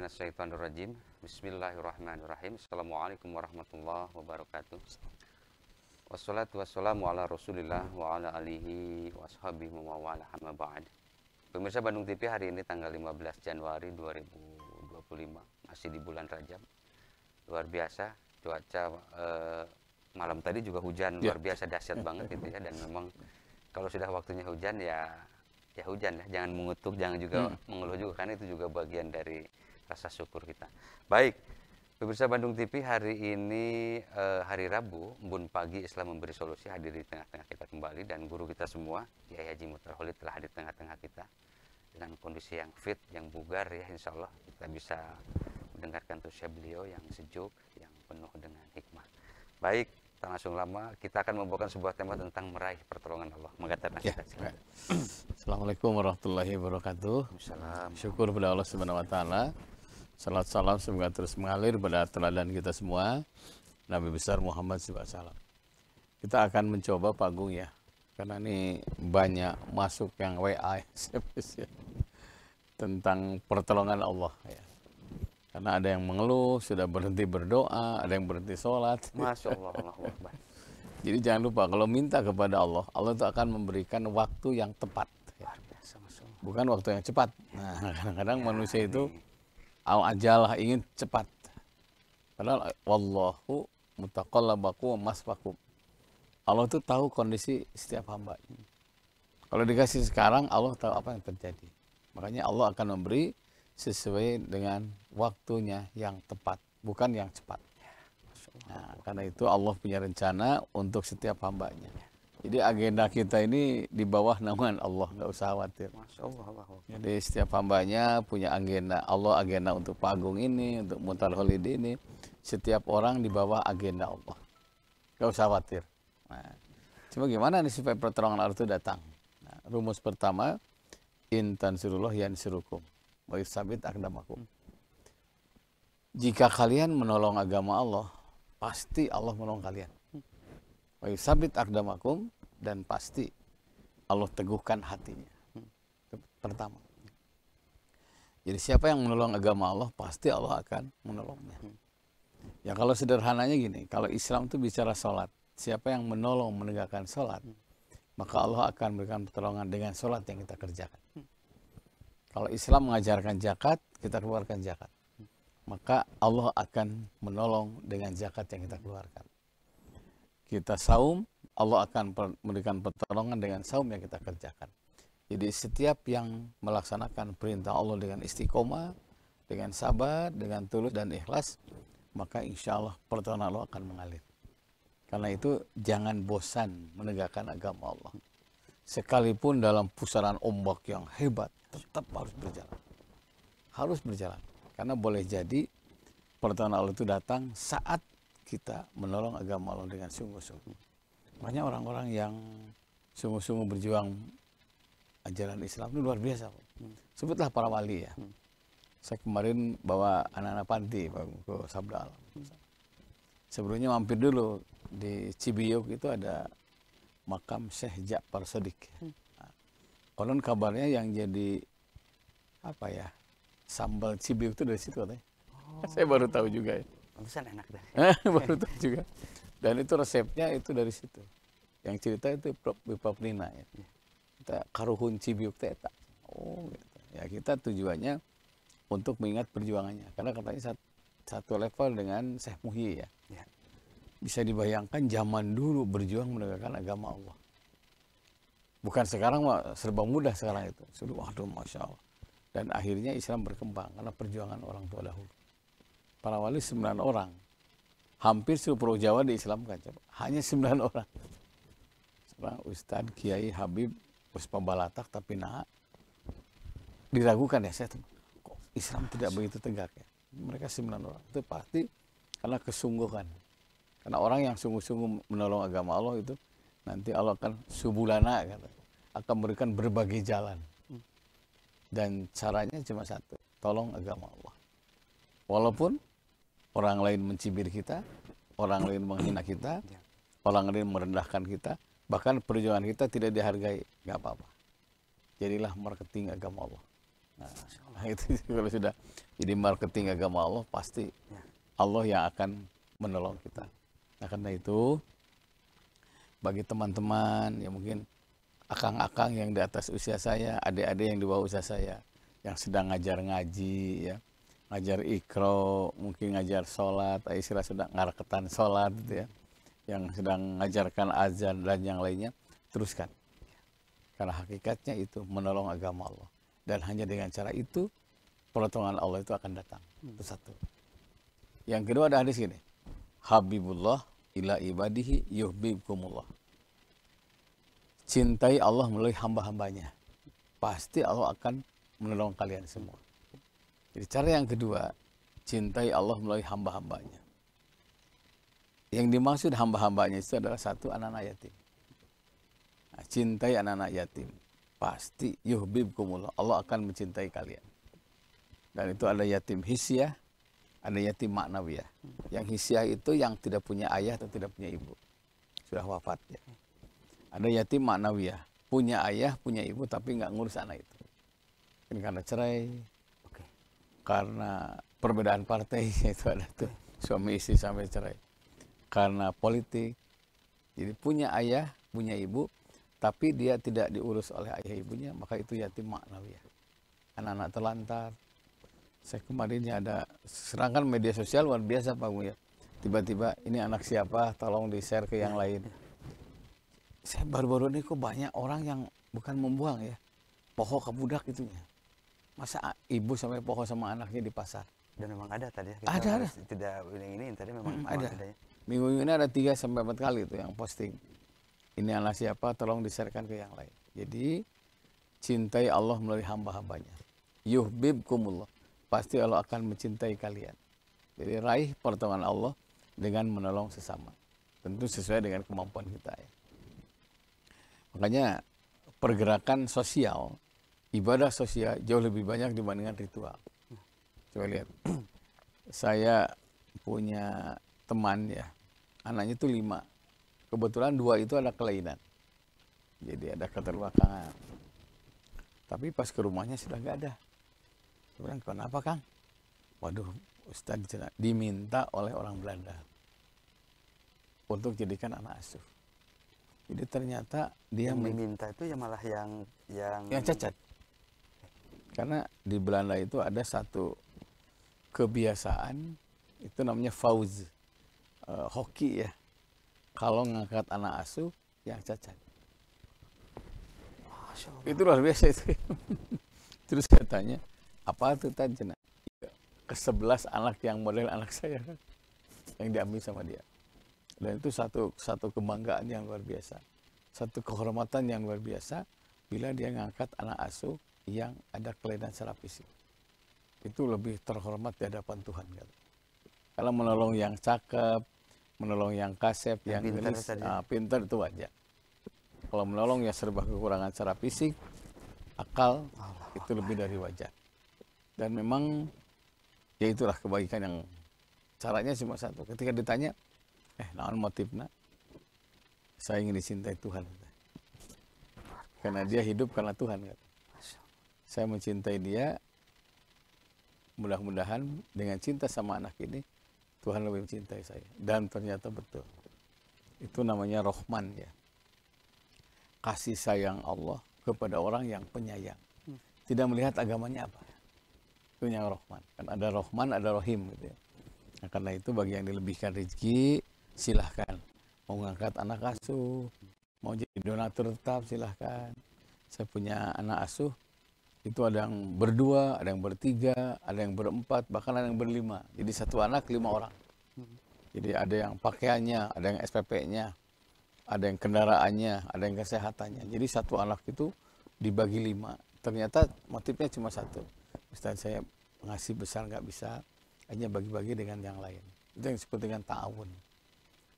minasyaitonirrajim. Bismillahirrahmanirrahim. Assalamualaikum warahmatullahi wabarakatuh. Wassalatu wassalamu ala Rasulillah wa ala alihi wa ashabihi wa wala amma ba'd. Pemirsa Bandung TV, hari ini tanggal 15 Januari 2025, masih di bulan Rajab. Luar biasa cuaca, malam tadi juga hujan luar biasa dahsyat banget gitu ya, dan memang kalau sudah waktunya hujan ya hujan ya, jangan mengutuk, jangan juga mengeluh juga, karena itu juga bagian dari rasa syukur kita. Baik, pemirsa Bandung TV, hari ini hari Rabu, embun pagi Islam memberi solusi hadir di tengah-tengah kita kembali, dan guru kita semua Kiai Haji Mutar Khalid telah hadir di tengah-tengah kita dengan kondisi yang fit, yang bugar ya. Insya Allah kita bisa mendengarkan tusia beliau yang sejuk, yang penuh dengan hikmah. Baik, langsung lama, kita akan membawakan sebuah tema tentang meraih pertolongan Allah. Mengatakan kita. Assalamualaikum warahmatullahi wabarakatuh. Syukur pada Allah Subhanahu wa taala. Salat salam semoga terus mengalir pada teladan kita semua, Nabi besar Muhammad SAW. Kita akan mencoba Pak Agung ya, karena ini banyak masuk yang WA ya, tentang pertolongan Allah ya. Karena ada yang mengeluh, sudah berhenti berdoa, ada yang berhenti sholat. Masya Allah, Allahu Akbar. Jadi jangan lupa, kalau minta kepada Allah, Allah itu akan memberikan waktu yang tepat. Ya. Bukan waktu yang cepat. Nah, kadang-kadang manusia itu ajalah ingin cepat. Padahal wallahu mutaqallabakum wa maswakum. Allah itu tahu kondisi setiap hamba. Kalau dikasih sekarang, Allah tahu apa yang terjadi. Makanya Allah akan memberi sesuai dengan waktunya yang tepat, bukan yang cepat. Nah, karena itu Allah punya rencana untuk setiap hambanya. Jadi agenda kita ini di bawah naungan Allah, nggak usah khawatir. Jadi setiap hambanya punya agenda. Allah agenda untuk Pak Agung ini, untuk Mutar Khalid ini. Setiap orang di bawah agenda Allah, nggak usah khawatir. Nah, cuma gimana nih supaya pertolongan Allah itu datang? Nah, rumus pertama, in tansurullah yansurukum wa yusabit aqdamakum. Jika kalian menolong agama Allah, pasti Allah menolong kalian. Wa yusabit aqdamakum, dan pasti Allah teguhkan hatinya. Itu pertama. Jadi siapa yang menolong agama Allah, pasti Allah akan menolongnya. Ya kalau sederhananya gini, kalau Islam itu bicara sholat, siapa yang menolong menegakkan sholat, maka Allah akan memberikan pertolongan dengan sholat yang kita kerjakan. Kalau Islam mengajarkan zakat, kita keluarkan zakat, maka Allah akan menolong dengan zakat yang kita keluarkan. Kita saum, Allah akan memberikan pertolongan dengan saum yang kita kerjakan. Jadi setiap yang melaksanakan perintah Allah dengan istiqomah, dengan sabar, dengan tulus dan ikhlas, maka insya Allah pertolongan Allah akan mengalir. Karena itu jangan bosan menegakkan agama Allah. Sekalipun dalam pusaran ombak yang hebat, tetap harus berjalan. Harus berjalan. Karena boleh jadi pertolongan Allah itu datang saat kita menolong agama Allah dengan sungguh-sungguh. Makanya orang-orang yang sungguh-sungguh berjuang ajaran Islam itu luar biasa. Sebutlah para wali ya. Saya kemarin bawa anak-anak panti ke Sabda Alam. Sebelumnya mampir dulu di Cibiyuk, itu ada makam Syekh Ja'far Shadiq. Konon kabarnya yang jadi apa ya, sambal Cibiyuk itu dari situ katanya. Saya baru tahu juga ya. Pantesan enak deh. Baru tahu juga. Dan itu resepnya itu dari situ. Yang cerita itu Bapak Nina ya. Kita karuhun Cibiyuk teta. Oh gitu. Ya kita tujuannya untuk mengingat perjuangannya. Karena katanya satu level dengan Syekh Muhyi ya. Bisa dibayangkan zaman dulu berjuang menegakkan agama Allah. Bukan sekarang mah serba mudah sekarang itu. Sudah waduh Masya Allah. Dan akhirnya Islam berkembang karena perjuangan orang tua dahulu. Para wali 9 orang. Hampir seluruh Pulau Jawa diislamkan. Coba. Hanya 9 orang. Seorang Ustadz, Kiai, Habib, Uspa Balatak, tapi diragukan ya. Saya kok Islam tidak begitu tegak ya. Mereka 9 orang. Itu pasti karena kesungguhan. Karena orang yang sungguh-sungguh menolong agama Allah itu, nanti Allah akan subulana, akan memberikan berbagai jalan. Dan caranya cuma satu, tolong agama Allah. Walaupun orang lain mencibir kita, orang lain menghina kita, orang lain merendahkan kita, bahkan perjuangan kita tidak dihargai, nggak apa-apa. Jadilah marketing agama Allah. Nah, itu kalau sudah jadi marketing agama Allah, pasti Allah yang akan menolong kita. Nah, karena itu bagi teman-teman yang mungkin akang-akang yang di atas usia saya, adik-adik yang di bawah usia saya, yang sedang ngajar ngaji, ya, ngajar ikro, mungkin ngajar sholat, istilah sedang ngaraketan sholat, gitu ya, yang sedang ngajarkan azan dan yang lainnya, teruskan. Karena hakikatnya itu menolong agama Allah. Dan hanya dengan cara itu, pertolongan Allah itu akan datang. Itu satu. Yang kedua ada hadis ini. Habibullah ila ibadihi yuhbibkumullah. Cintai Allah melalui hamba-hambanya. Pasti Allah akan menolong kalian semua. Jadi cara yang kedua, cintai Allah melalui hamba-hambanya. Yang dimaksud hamba-hambanya itu adalah satu, anak-anak yatim. Nah, cintai anak-anak yatim. Pasti yuhbibkumullah. Allah akan mencintai kalian. Dan itu ada yatim hisyah, ada yatim maknawiyah. Yang hisyah itu yang tidak punya ayah atau tidak punya ibu. Sudah wafat ya. Ada yatim maknawiyah. Punya ayah, punya ibu, tapi nggak ngurus anak itu. Mungkin karena cerai, karena perbedaan partai, itu ada tuh. Suami istri sampai cerai. Karena politik. Jadi punya ayah, punya ibu, tapi dia tidak diurus oleh ayah ibunya, maka itu yatim maknawiyah. Anak-anak terlantar. Saya kemarin ada serangan media sosial luar biasa Pak Buya. Tiba-tiba ini anak siapa, tolong di-share ke yang lain. Saya baru-baru ini kok banyak orang yang bukan membuang ya, poho ke budak itunya. Masa ibu sampai poho sama anaknya di pasar? Dan memang ada tadi ya. Ada. Tidak ini tadi memang ada. Ya. Minggu ini ada 3-4 kali itu yang posting. Ini anak siapa, tolong di-sharekan ke yang lain. Jadi, cintai Allah melalui hamba-hambanya. Yuhbibkumullah. Pasti Allah akan mencintai kalian. Jadi, raih pertolongan Allah dengan menolong sesama. Tentu sesuai dengan kemampuan kita ya. Makanya, pergerakan sosial, ibadah sosial jauh lebih banyak dibandingkan ritual. Coba lihat. Saya punya teman ya, anaknya itu 5. Kebetulan 2 itu ada kelainan. Jadi ada keterbelakangan. Tapi pas ke rumahnya sudah nggak ada. Saya bilang, kenapa Kang? Waduh, Ustadz diminta oleh orang Belanda untuk jadikan anak asuh. Jadi ternyata dia yang diminta itu ya malah yang cacat. Karena di Belanda itu ada satu kebiasaan, itu namanya fauz, hoki ya. Kalau ngangkat anak asuh yang cacat. Itu luar biasa itu. Terus katanya, apa itu tadi? Ke-11 anak yang model anak saya yang diambil sama dia. Dan itu satu kebanggaan yang luar biasa. Satu kehormatan yang luar biasa bila dia ngangkat anak asuh yang ada kelainan secara fisik. Itu lebih terhormat di hadapan Tuhan. Kalau menolong yang cakep, menolong yang kasep, yang gelis, pintar itu wajar. Kalau menolong yang serba kekurangan secara fisik, akal, itu lebih dari wajar. Dan memang, ya itulah kebaikan yang caranya cuma satu. Ketika ditanya, naon motifnya? Saya ingin dicintai Tuhan. Karena dia hidup karena Tuhan. Saya mencintai dia, mudah-mudahan dengan cinta sama anak ini, Tuhan lebih mencintai saya. Dan ternyata betul. Itu namanya Rahman ya. Kasih sayang Allah kepada orang yang penyayang. Tidak melihat agamanya apa. Itu yang Rahman. Kan ada Rahman, ada Rahim gitu ya. Nah, karena itu bagi yang dilebihkan rezeki, silahkan. Mau ngangkat anak asuh, mau jadi donatur tetap, silahkan. Saya punya anak asuh, itu ada yang berdua, ada yang bertiga, ada yang berempat, bahkan ada yang berlima. Jadi satu anak 5 orang. Jadi ada yang pakaiannya, ada yang SPP-nya, ada yang kendaraannya, ada yang kesehatannya. Jadi satu anak itu dibagi 5. Ternyata motifnya cuma satu. Ustaz, saya ngasih besar nggak bisa, hanya bagi-bagi dengan yang lain. Itu yang disebut dengan ta'awun.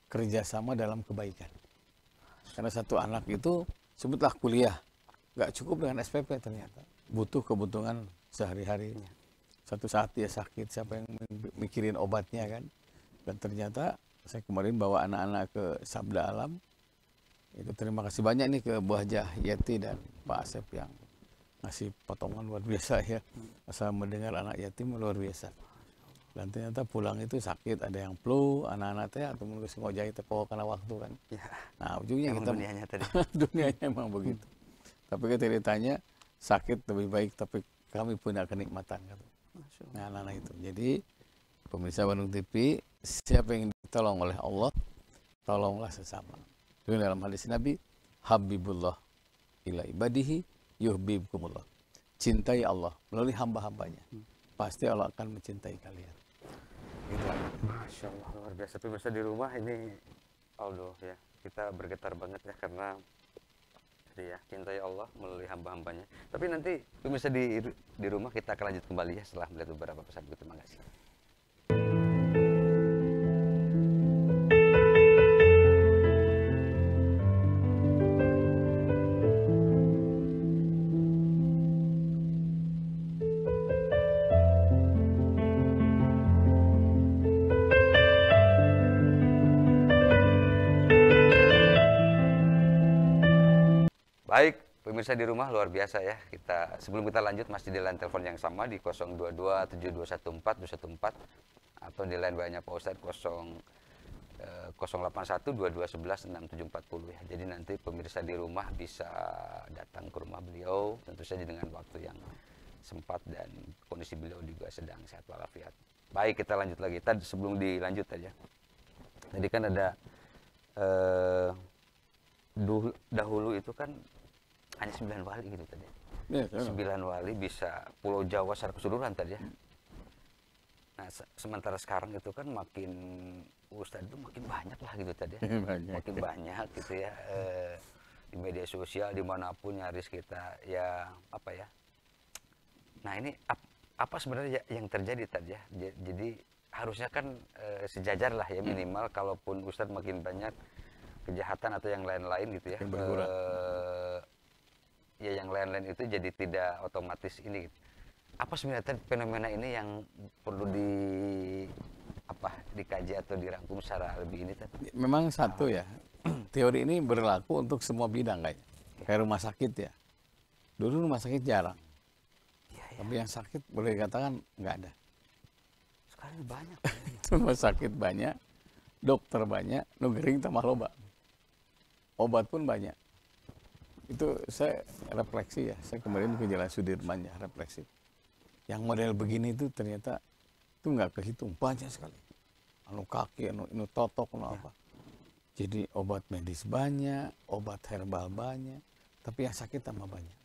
Kerjasama dalam kebaikan. Karena satu anak itu, sebutlah kuliah, nggak cukup dengan SPP ternyata. Butuh kebutuhan sehari-hari. Satu saat dia sakit, siapa yang mikirin obatnya kan. Dan ternyata saya kemarin bawa anak-anak ke Sabda Alam. Itu terima kasih banyak nih ke Bu Hajah Yeti dan Pak Asep yang ngasih potongan luar biasa ya. Asal mendengar anak yatim luar biasa. Dan ternyata pulang itu sakit, ada yang flu, anak-anak teh atau mungkin ngojai tepok karena waktu kan. Ya, Nah ujungnya emang kita dunianya tadi. dunianya emang begitu. Tapi kita ditanya sakit lebih baik, tapi kami punya kenikmatan kata. Masya Allah. Nah anak-anak itu. Jadi pemirsa Bandung TV, siapa yang ditolong oleh Allah, tolonglah sesama. Itu dalam hadis Nabi, Habibullah ila ibadihi yuhibbukumullah. Cintai Allah melalui hamba-hambanya. Pasti Allah akan mencintai kalian. Gitu aja. Masya Allah, luar biasa. Pemirsa di rumah ini, Aldo ya, kita bergetar banget ya karena tadi ya, cintai Allah melalui hamba-hambanya. Tapi nanti pemirsa di rumah kita akan lanjut kembali ya setelah melihat beberapa pesan berikut. Terima kasih. Baik, pemirsa di rumah luar biasa ya. Sebelum kita lanjut masih di line telepon yang sama di 0227214 atau di line banyak Pak Ustadz 08122116740 ya. Jadi nanti pemirsa di rumah bisa datang ke rumah beliau tentu saja dengan waktu yang sempat dan kondisi beliau juga sedang sehat walafiat. Baik, kita lanjut lagi. Tadi sebelum dilanjut aja. Tadi kan ada dahulu itu kan hanya 9 wali gitu tadi. Ya, 9 wali bisa Pulau Jawa secara keseluruhan tadi ya. Nah, sementara sekarang itu kan makin Ustadz itu makin banyak lah gitu tadi ya. Makin banyak gitu ya. Di media sosial dimanapun nyaris kita ya apa ya. Nah ini apa sebenarnya yang terjadi tadi ya. Jadi harusnya kan sejajar lah ya minimal kalaupun Ustadz makin banyak kejahatan atau yang lain-lain gitu ya. Yang berkurang. Ya yang lain-lain itu jadi tidak otomatis ini gitu. Apa sebenarnya fenomena ini yang perlu dikaji atau dirangkum secara lebih ini tadi? Memang satu ya, teori ini berlaku untuk semua bidang kayaknya. Kayak rumah sakit ya. Dulu rumah sakit jarang. Ya, ya. Tapi yang sakit boleh dikatakan nggak ada. Sekarang banyak. Rumah sakit banyak, dokter banyak, nugering tambah loba. Obat pun banyak. Itu saya refleksi ya, saya kemarin ke Jalan Sudirman ya, refleksi. Yang model begini itu ternyata itu nggak kehitung, banyak sekali. Anu kaki, anu totok, anu apa. Jadi obat medis banyak, obat herbal banyak, tapi yang sakit tambah banyak.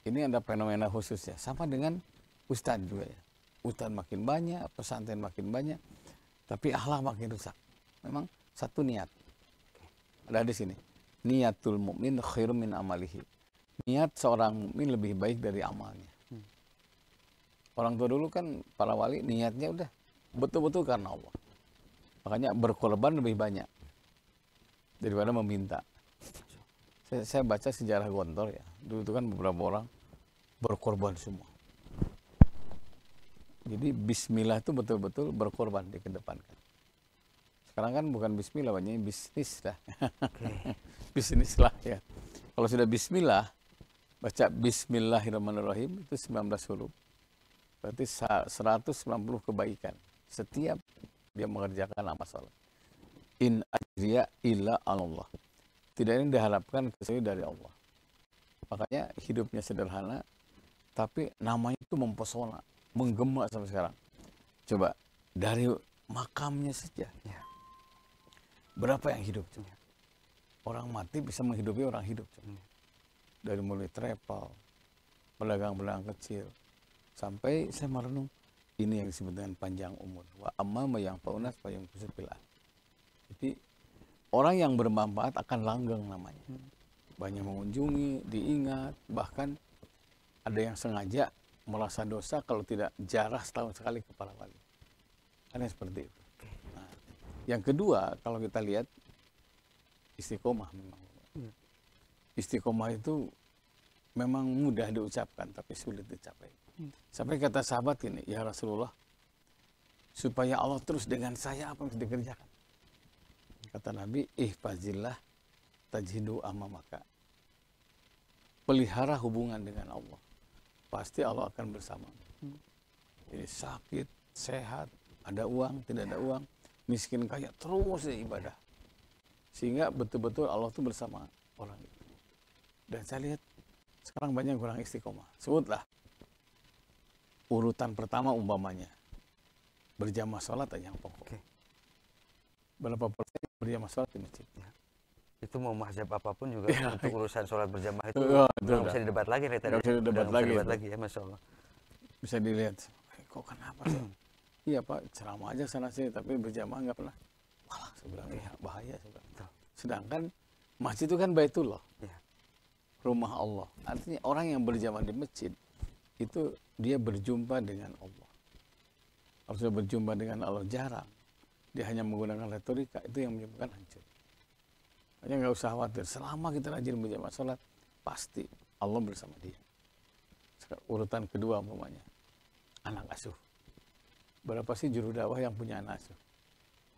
Ini ada fenomena khusus ya, sama dengan ustadz juga ya. Ustadz makin banyak, pesantren makin banyak, tapi akhlak makin rusak. Memang satu niat. Ada di sini. Niatul mukmin khairum min amalihi. Niat seorang mukmin lebih baik dari amalnya. Orang tua dulu kan para wali niatnya udah betul-betul karena Allah. Makanya berkorban lebih banyak daripada meminta. Saya baca sejarah Gontor ya. Dulu itu kan beberapa orang berkorban semua. Jadi bismillah itu betul-betul berkorban dikedepankan. Sekarang kan bukan bismillah, banyak bisnis lah. Okay. Bisnis lah ya. Kalau sudah bismillah, baca bismillahirrahmanirrahim itu 19 huruf. Berarti 190 kebaikan. Setiap dia mengerjakan amal salat. In ajriya illa Allah. Tidak yang diharapkan kecuali dari Allah. Makanya hidupnya sederhana, tapi namanya itu mempesona, menggema sampai sekarang. Coba dari makamnya saja. Ya. Berapa yang hidup? Orang mati bisa menghidupi orang hidup. Dari mulai travel, pedagang-pedagang kecil, sampai saya merenung, ini yang disebut dengan panjang umur. Wa amma yang faunas wa yang kusupilah. Jadi orang yang bermanfaat akan langgeng namanya. Banyak mengunjungi, diingat, bahkan ada yang sengaja merasa dosa kalau tidak jarah setahun sekali ke para wali. Karena seperti itu. Nah, yang kedua, kalau kita lihat istiqomah memang. Istiqomah itu memang mudah diucapkan tapi sulit dicapai. Sampai kata sahabat ini, ya Rasulullah, supaya Allah terus dengan saya apa yang harus dikerjakan? Kata Nabi, ihfazillah tajhidu amamaka. pelihara hubungan dengan Allah, pasti Allah akan bersama. Jadi sakit, sehat, ada uang, tidak ada uang, miskin kaya, terus ibadah. Sehingga betul-betul Allah itu bersama orang itu. Dan saya lihat sekarang banyak kurang istiqomah. Sebutlah urutan pertama umpamanya berjamaah sholat aja yang pokok. Berapa persen berjamaah sholat di masjid? Itu mau mazhab apapun juga untuk urusan sholat berjamaah itu nggak bisa didebat lagi ya tadi. Nggak bisa didebat lagi ya, Masya Allah. Bisa dilihat, kok kenapa sih? Iya Pak, ceramah aja sana sini, tapi berjamaah nggak pernah. Wah, saya bilang, ya bahaya. Saya bilang. Sedangkan masjid itu kan Baitullah, rumah Allah. Artinya orang yang berjamaah di masjid, itu dia berjumpa dengan Allah. Kalau sudah berjumpa dengan Allah jarang, dia hanya menggunakan retorika, itu yang menyebabkan hancur. Hanya nggak usah khawatir, selama kita rajin berjamaah sholat, pasti Allah bersama dia. Urutan kedua umpamanya, anak asuh. Berapa sih juru dakwah yang punya anak asuh?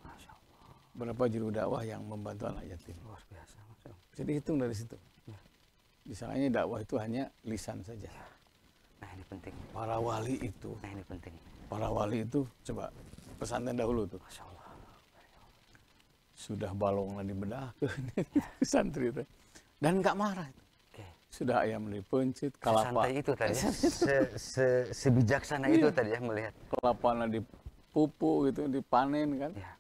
Masya Allah. Berapa juru dakwah yang membantu anak yatim? Luar biasa. Masya Allah. Jadi hitung dari situ. Disangkanya dakwah itu hanya lisan saja. Nah ini penting. Para wali itu. Nah ini penting. Para wali itu, coba pesantren dahulu tuh. Masya Allah. Sudah balongnya dibedah santri itu. Dan nggak marah. Sudah ayam dipencit, kelapa. Santai itu tadi, sebijaksana itu tadi ya melihat. Kelapanya dipupuk gitu, dipanen kan. Ya.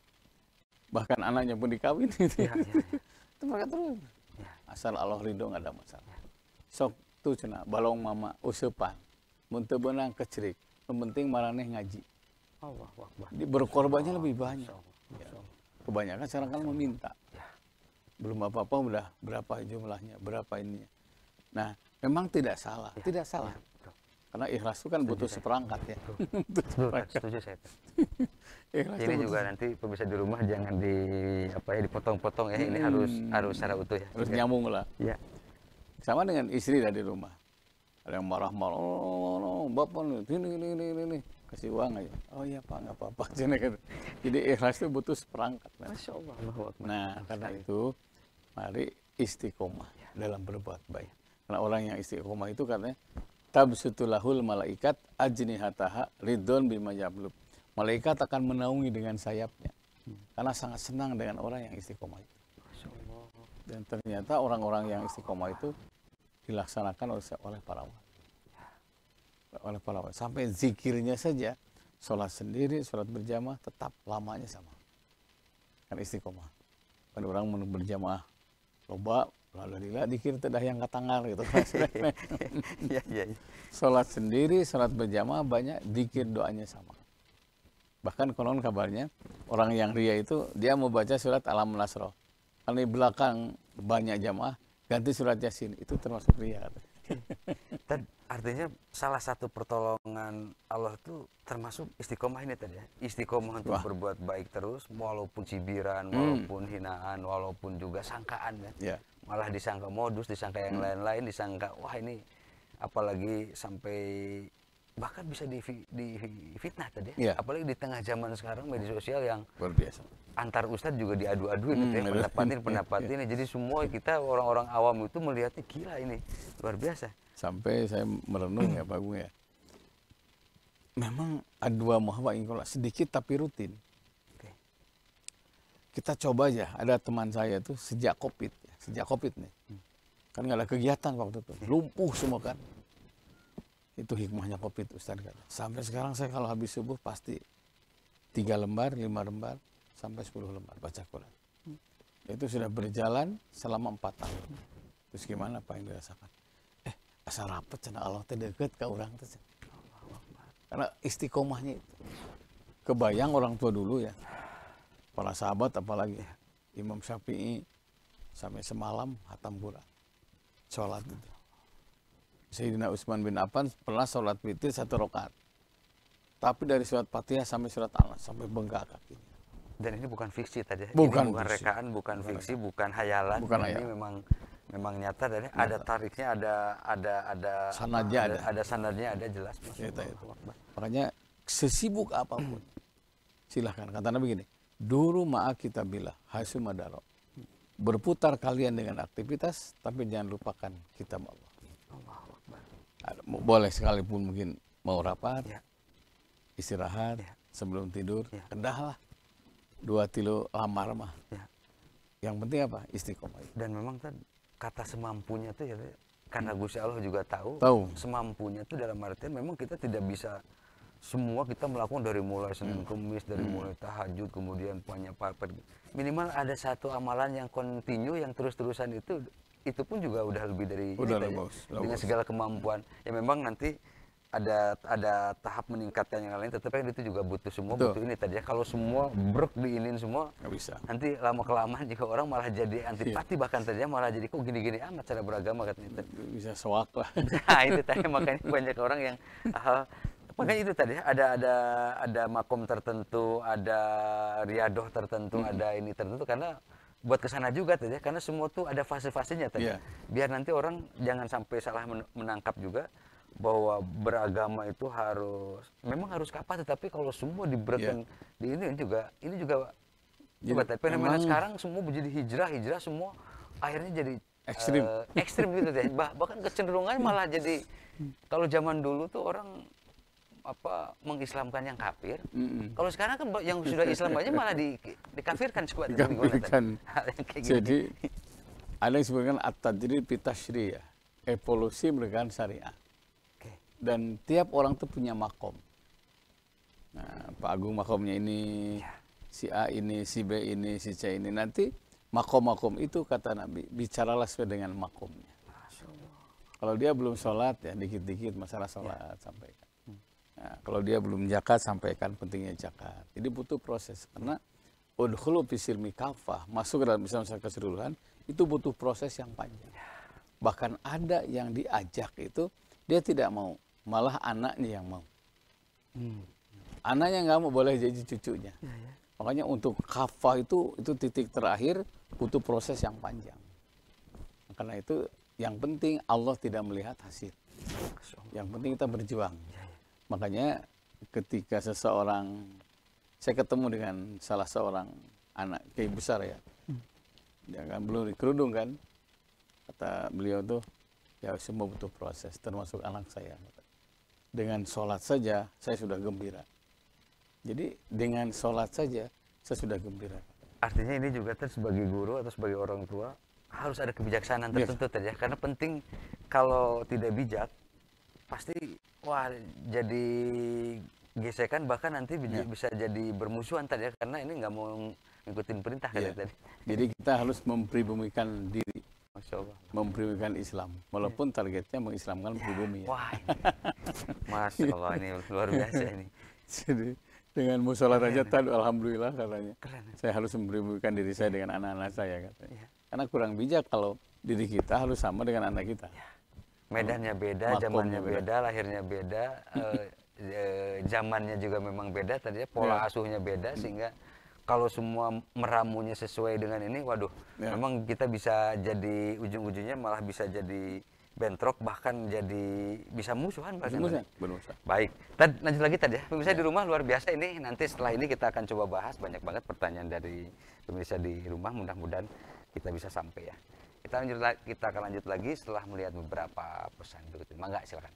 Bahkan anaknya pun dikawin gitu. Ya. Itu mereka terus. Ya. Asal Allah ridho nggak ada masalah. Ya. Sok tuh cina balong mama usepan, muntah benang kecerik. Yang penting maraneh ngaji. Allah Akbar. Berkorbannya lebih banyak. Ya. Kebanyakan sekarang kan meminta. Ya. Belum apa-apa udah berapa jumlahnya, berapa ininya. Nah, memang tidak salah, tidak salah. Ya, karena ikhlas itu kan butuh seperangkat ya. Setuju saya. Ini juga nanti pemirsa di rumah jangan dipotong-potong ya. Ini harus secara utuh ya. Harus nyambung lah. Ya. Sama dengan istri dari rumah. Ada yang marah-marah, oh, bapak ini, kasih uang aja. Oh iya Pak, nggak apa-apa. Jadi ikhlas itu butuh seperangkat. Masya Allah. Nah, karena itu mari istiqomah dalam berbuat baik. Karena orang yang istiqomah itu katanya tabsutulahul malaikat ajnihataha ridon bima yablub. Malaikat akan menaungi dengan sayapnya. Karena sangat senang dengan orang yang istiqomah itu. Dan ternyata orang-orang yang istiqomah itu dilaksanakan oleh para wali. Oleh para wali. Sampai zikirnya saja, sholat sendiri, sholat berjamaah tetap lamanya sama. Kan istiqomah. Kan orang berjamaah loba alhamdulillah dikir tedah yang katangar gitu. Ya. Sholat sendiri, sholat berjamaah banyak, dikir doanya sama. Bahkan konon kabarnya orang yang ria itu dia mau baca surat Alam Nasroh. Kalau di belakang banyak jamaah ganti surat Yasin, itu termasuk ria. Dan artinya salah satu pertolongan Allah itu termasuk istiqomah ini tadi ya. Istiqomah untuk berbuat baik terus walaupun cibiran, walaupun hinaan, walaupun juga sangkaan ya. Malah disangka modus, disangka yang lain-lain, disangka wah ini apalagi sampai bahkan bisa di fitnah tadi ya. Apalagi di tengah zaman sekarang media sosial yang luar biasa. Antar ustadz juga diadu-aduin gitu ya, pendapat ini. Jadi semua kita orang-orang awam itu melihatnya gila ini, luar biasa. Sampai saya merenung ya Pak Gung ya. Memang adwa Muhammad sedikit tapi rutin. Kita coba aja, ada teman saya tuh sejak COVID nih. Kan nggak ada kegiatan waktu itu, lumpuh semua kan. Itu hikmahnya COVID Ustaz kata. Sampai sekarang saya kalau habis subuh pasti 3 lembar, 5 lembar, sampai 10 lembar baca Quran. Itu sudah berjalan selama 4 tahun. Terus gimana Pak yang dirasakan? Asal rapet cenah Allah teh deket ke orang teh. Karena istiqomahnya itu. Kebayang orang tua dulu ya. Para sahabat apalagi Imam Syafi'i sampai semalam hatam Quran. Sholat itu. Sayyidina Utsman bin Affan pernah sholat witir 1 rakaat. Tapi dari surat Fatihah sampai surat An-Nas sampai bengkak kakinya. Dan ini bukan fiksi tadi. Bukan, ini bukan rekaan, bukan fiksi, bukan hayalan. Ini memang nyata dan ada tariknya, ada sanadnya, ada sanadnya, ada jelas. Itu. Makanya sesibuk apapun silahkan. Kata Nabi begini, duru ma'a kitabillah hasumadaro. Berputar kalian dengan aktivitas, tapi jangan lupakan kitab Allah. Boleh sekalipun mungkin mau rapat, Ya. istirahat, Ya. sebelum tidur, Ya. kedah lah. 2 kilo lamar mah. Ya. Yang penting apa? Istiqomah. Dan memang kan kata semampunya tuh ya, karena Gusti Allah juga tahu, Tahu. semampunya tuh dalam artian memang kita tidak bisa semua kita melakukan dari mulai Senin Kemis, dari mulai tahajud, kemudian banyak papat. Minimal ada satu amalan yang kontinu, yang terus-terusan itu pun juga udah lebih dari Udah kita ya. bagus, Dengan bagus. segala kemampuan. Ya memang nanti ada tahap meningkatkan yang lain, tetapi itu juga butuh semua, Betul. butuh ini tadi ya. Kalau semua brek diinin semua, Nggak bisa. nanti lama kelamaan juga orang malah jadi antipati, bahkan tadinya malah jadi kok gini-gini amat cara beragama katanya. Bisa sewak lah. Nah itu tadi makanya banyak orang yang makanya itu tadi ada makom tertentu, ada riadoh tertentu, ada ini tertentu, karena buat kesana juga tadi ya, karena semua tuh ada fase-fasenya tadi. Iya. Biar nanti orang jangan sampai salah menangkap juga bahwa beragama itu memang harus kapal, tetapi kalau semua diberikan di ini juga coba Jadi fenomena memang- sekarang semua menjadi hijrah semua akhirnya jadi Ekstrim. ekstrim gitu deh. Bahkan kecenderungannya malah jadi, kalau zaman dulu tuh orang mengislamkan yang kafir. Kalau sekarang kan yang sudah Islam aja malah dikafirkan coba. Dikafirkan. Jadi Jadi ada yang disebutkan at-tadrid fi tasyri' ya. Evolusi berdasarkan syariah. Dan tiap orang tuh punya makom. Nah, Pak Agung makomnya ini, si A ini, si B ini, si C ini. Nanti makom-makom itu kata Nabi, bicaralah sesuai dengan makomnya. Kalau dia belum sholat ya dikit-dikit masalah sholat sampaikan. Nah, kalau dia belum zakat sampaikan pentingnya zakat. Jadi butuh proses karena udkhulu fi silmi kafah, masuk ke dalam Islam secara keseluruhan itu butuh proses yang panjang. Bahkan ada yang diajak itu dia tidak mau, malah anaknya yang mau. Anaknya nggak mau, boleh jadi cucunya. Makanya untuk kafah itu titik terakhir butuh proses yang panjang. Karena itu yang penting Allah tidak melihat hasil. Yang penting kita berjuang. Makanya ketika seseorang, saya ketemu dengan salah seorang anak kiai besar ya, dia kan belum dikerudung kan, kata beliau tuh, ya semua butuh proses, termasuk anak saya. Dengan sholat saja saya sudah gembira. Jadi dengan sholat saja saya sudah gembira. artinya ini juga sebagai guru atau sebagai orang tua harus ada kebijaksanaan tertentu tadi ya, karena penting. Kalau tidak bijak pasti jadi gesekan, bahkan nanti bisa jadi bermusuhan tadi ya, karena ini nggak mau ngikutin perintah tadi. Jadi kita harus mempribumikan diri, Masya Allah. mempribumikan Islam, walaupun targetnya mengislamkan pribumi ya. Wah, Masya Allah, ini luar biasa ini. Jadi dengan musola aja tadi alhamdulillah katanya. Keren. Saya harus mempribumikan diri saya dengan anak-anak saya katanya. Karena kurang bijak kalau diri kita harus sama dengan anak kita. Medannya beda, Makomnya zamannya beda. beda, lahirnya beda, zamannya juga memang beda tadi ya, pola asuhnya beda, sehingga kalau semua meramunya sesuai dengan ini, waduh, memang kita bisa jadi ujung-ujungnya malah bisa jadi bentrok, bahkan jadi bisa musuhan bahkan. Berusaha. Baik, lanjut lagi tadi ya, pemirsa di rumah luar biasa ini. Nanti setelah ini kita akan coba bahas banyak banget pertanyaan dari pemirsa di rumah, mudah-mudahan kita bisa sampai ya. Kita akan lanjut lagi setelah melihat beberapa pesan berikut ini. Mangga, silakan.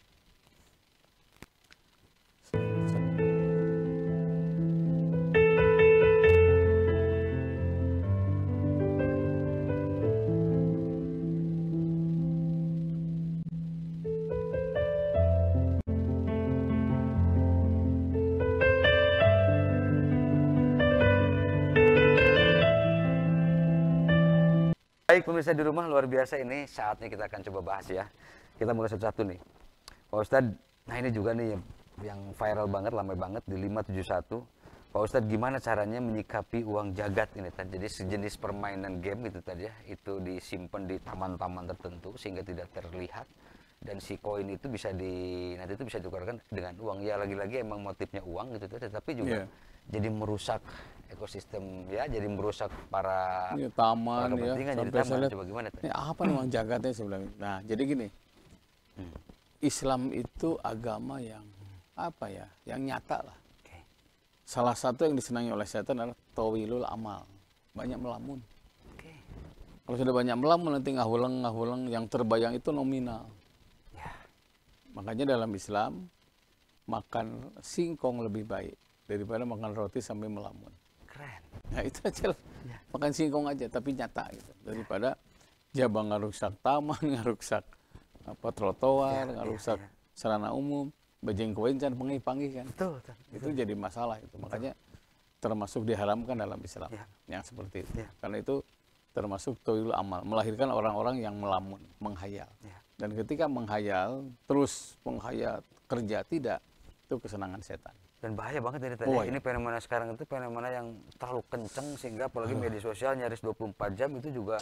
Baik pemirsa di rumah, luar biasa ini saatnya kita akan coba bahas ya. Kita mulai satu-satu nih. Pak Ustadz, nah ini juga nih yang viral banget, ramai banget di 571. Pak Ustadz, gimana caranya menyikapi uang jagat ini tadi? Jadi sejenis permainan game gitu tadi ya, itu disimpan di taman-taman tertentu sehingga tidak terlihat. Dan si koin itu nanti itu bisa ditukarkan dengan uang. Ya lagi-lagi emang motifnya uang gitu tadi, tapi juga jadi merusak ekosistem ya, jadi merusak para taman ya, sampai saya lihat, coba gimana ini apa nih uang jagatnya sebenarnya. Nah jadi gini, Islam itu agama yang apa ya, yang nyata lah. Salah satu yang disenangi oleh setan adalah tawilul amal, banyak melamun. Kalau sudah banyak melamun nanti ngahulang, yang terbayang itu nominal. Makanya dalam Islam makan singkong lebih baik daripada makan roti sambil melamun. Keren. Nah itu aja lah. Ya. Makan singkong aja tapi nyata gitu. Daripada jabang ngarusak taman, ngarusak apa trotoar, ngarusak sarana umum, bejeng kewencan panggih-panggih kan. Betul. Itu jadi masalah itu. Makanya termasuk diharamkan dalam Islam yang seperti itu. Karena itu termasuk toil amal, melahirkan orang-orang yang melamun, menghayal. Dan ketika menghayal, terus menghayal, kerja tidak, itu kesenangan setan. Dan bahaya banget ini tadi. Ini fenomena sekarang itu fenomena yang terlalu kenceng sehingga apalagi media sosial nyaris 24 jam itu juga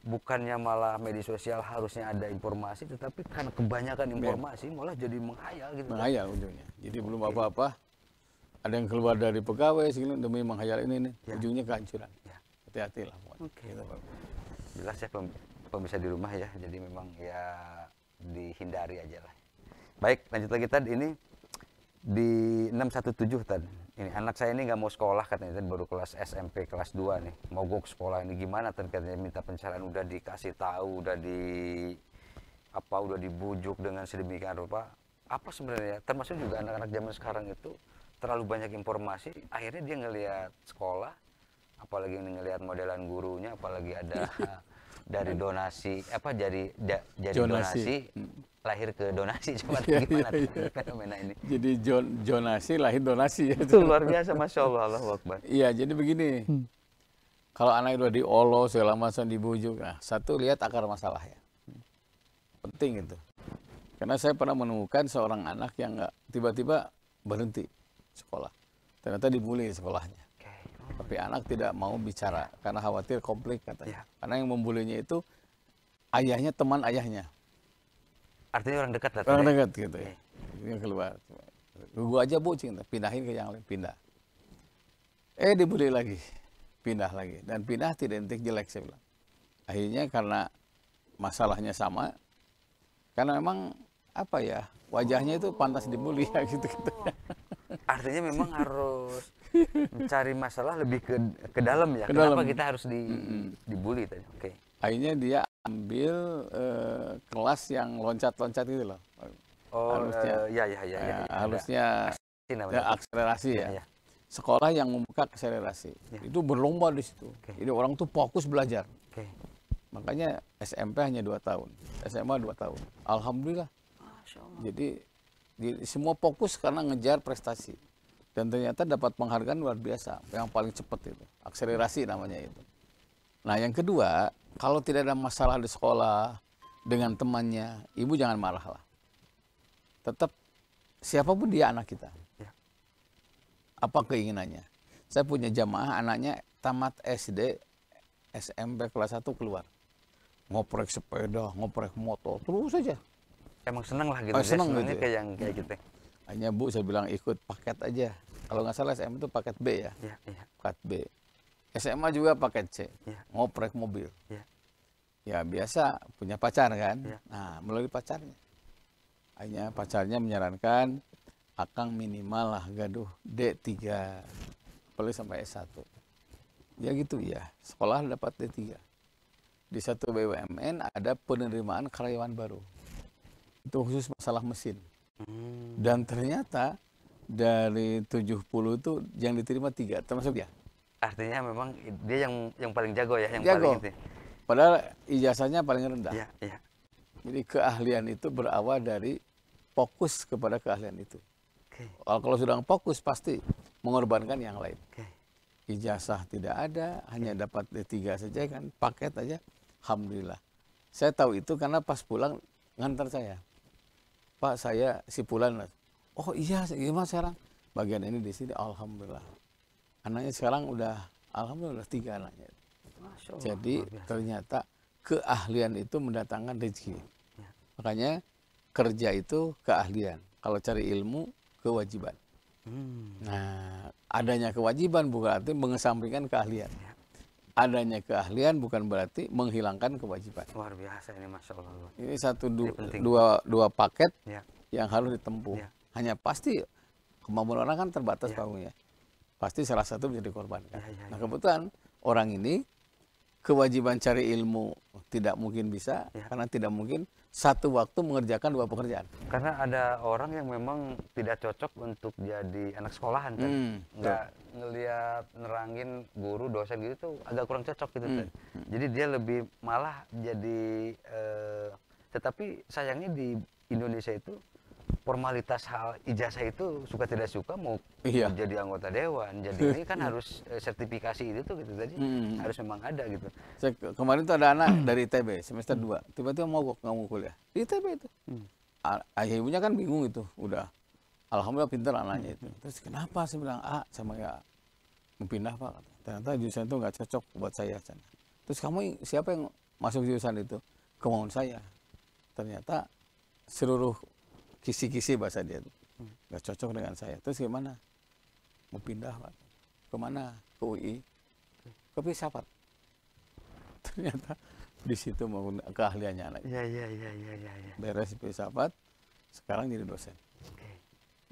bukannya malah media sosial harusnya ada informasi, tetapi karena kebanyakan informasi malah jadi menghayal gitu. Menghayal ujungnya. Jadi belum apa-apa, ada yang keluar dari pegawai demi menghayal ini, ujungnya kehancuran. Hati-hatilah. Gitu. Jelas ya pemirsa di rumah ya, jadi memang ya dihindari aja lah. Baik, lanjut lagi Tad, ini di 617 Tad. Ini anak saya ini nggak mau sekolah katanya, Tad, baru kelas SMP kelas 2 nih. Mogok sekolah ini gimana Tad, katanya minta pencerahan, udah dikasih tahu, udah dibujuk dengan sedemikian rupa. Apa sebenarnya? Termasuk juga anak-anak zaman sekarang itu terlalu banyak informasi, akhirnya dia ngelihat sekolah, apalagi ngelihat modelan gurunya, apalagi ada dari donasi jadi donasi lahir ke donasi. Coba gimana fenomena ini? Jadi donasi lahir donasi. Itu luar biasa, Masya Allah, Allahu Akbar. Iya, jadi begini, kalau anak udah diolos segala macam dibujuk, nah satu lihat akar masalah ya, penting itu. Karena saya pernah menemukan seorang anak yang nggak tiba-tiba berhenti sekolah, ternyata dibully sekolahnya. Tapi anak tidak mau bicara karena khawatir konflik katanya. Karena yang membulinya itu ayahnya, teman ayahnya. Artinya orang dekat lah. Orang dekat gitu ya. Dia keluar. Gua aja Bu, pindahin ke yang lain, pindah. Dibully lagi. Pindah lagi. Dan pindah tidak identik jelek saya bilang. Akhirnya karena masalahnya sama. Karena memang apa ya, wajahnya itu pantas dibully ya gitu. Artinya memang harus mencari masalah lebih ke dalam ya. Kenapa kita harus dibully tadi? Oke. Akhirnya dia ambil kelas yang loncat-loncat gitu loh. Harusnya harusnya akselerasi ya. Sekolah yang membuka akselerasi. Itu berlomba di situ. Jadi orang tuh fokus belajar. Makanya SMP hanya 2 tahun, SMA 2 tahun. Alhamdulillah. Jadi semua fokus karena ngejar prestasi. Dan ternyata dapat penghargaan luar biasa. Yang paling cepat itu. Akselerasi namanya itu. Nah yang kedua, kalau tidak ada masalah di sekolah dengan temannya, ibu jangan marah lah. Tetap siapapun dia anak kita. Apa keinginannya? Saya punya jamaah anaknya tamat SD, SMP kelas 1 keluar. Ngoprek sepeda, ngoprek motor, terus saja. Emang seneng lah gitu. Seneng gitu kayak yang kayak gitu. Hanya Bu, saya bilang ikut paket aja. Kalau nggak salah SM itu paket B ya. Paket B. SMA juga paket C. Ngoprek mobil. Ya biasa punya pacar kan. Nah melalui pacarnya. Hanya pacarnya menyarankan akang minimal lah gaduh D3. Apalagi sampai S1. Ya gitu ya. Sekolah dapat D3. Di satu BUMN ada penerimaan karyawan baru. Itu khusus masalah mesin. Dan ternyata dari 70 itu yang diterima 3, termasuk dia. Artinya memang dia yang paling jago ya, yang jago. paling itu. Padahal ijazahnya paling rendah. Iya. Jadi keahlian itu berawal dari fokus kepada keahlian itu. Kalau sudah fokus pasti mengorbankan yang lain. Ijazah tidak ada, hanya dapat D3 saja kan, paket aja. Alhamdulillah. Saya tahu itu karena pas pulang ngantar saya. Pak, saya si Pulan. Oh iya, gimana sekarang? Bagian ini di sini, alhamdulillah. Anaknya sekarang udah, alhamdulillah 3 anaknya. Masya Allah, jadi ternyata keahlian itu mendatangkan rezeki. Makanya kerja itu keahlian. Kalau cari ilmu, kewajiban. Nah, adanya kewajiban bukan berarti mengesampingkan keahlian. Adanya keahlian bukan berarti menghilangkan kewajiban. Luar biasa ini, Masya Allah. Ini dua paket yang harus ditempuh. Hanya pasti kemampuan orang kan terbatas pahunya. Pasti salah satu menjadi korban. Nah kebetulan orang ini kewajiban cari ilmu tidak mungkin bisa, karena tidak mungkin satu waktu mengerjakan 2 pekerjaan. Karena ada orang yang memang tidak cocok untuk jadi anak sekolahan kan, nggak ngelihat nerangin guru dosen gitu tuh agak kurang cocok gitu kan. Jadi dia lebih malah jadi tetapi sayangnya di Indonesia itu formalitas hal ijazah itu suka tidak suka mau jadi anggota dewan, jadi ini kan harus sertifikasi itu tuh gitu tadi harus memang ada gitu. Kemarin tuh ada anak dari ITB semester 2 tiba-tiba mogok nggak mau kuliah di ITB itu. Ayah ibunya kan bingung itu, udah alhamdulillah pintar anaknya itu. Terus kenapa saya bilang sama ya mau pindah Pak, ternyata jurusan itu nggak cocok buat saya. Terus kamu siapa yang masuk jurusan itu? Kemauan saya. Ternyata seluruh kisi-kisi bahasa dia itu nggak cocok dengan saya. Terus gimana? Mau pindah Pak. Kemana? Ke UI. Ke filsafat. Ternyata di situ mau keahliannya anak. Iya. Beres filsafat, sekarang jadi dosen.